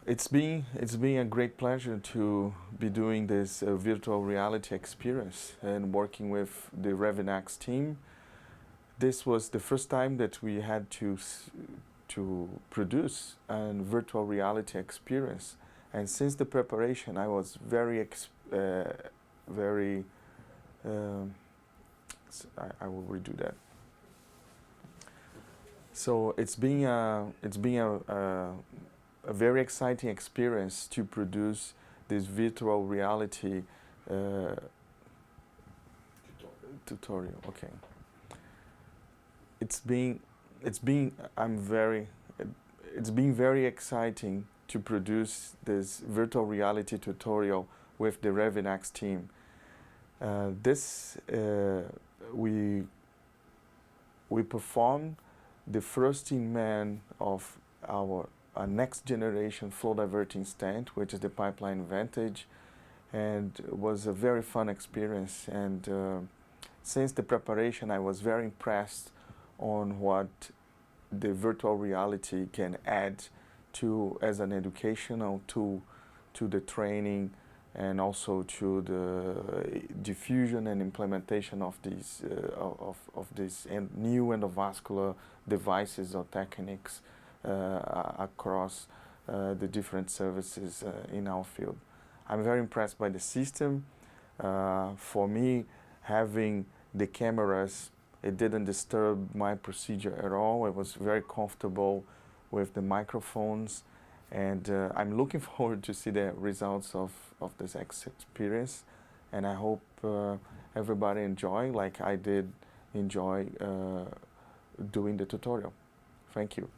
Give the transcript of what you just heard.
It's been a great pleasure to be doing this virtual reality experience and working with the Revinax team. This was the first time that we had to produce a virtual reality experience, and since the preparation, I was very. Um, I will redo that. So it's been a very exciting experience to produce this virtual reality uh, tutorial. Okay, it's been it's been I'm very it's been very exciting to produce this virtual reality tutorial with the Revinax team. This we performed the first in man of our next generation flow diverting stent, which is the Pipeline Vantage, and it was a very fun experience. And since the preparation, I was very impressed on what the virtual reality can add to as an educational tool to the training and also to the diffusion and implementation of these new endovascular devices or techniques across the different services in our field. I'm very impressed by the system. For me, having the cameras, it didn't disturb my procedure at all. I was very comfortable with the microphones, and I'm looking forward to see the results of this experience. And I hope everybody enjoy, like I did enjoy doing the tutorial. Thank you.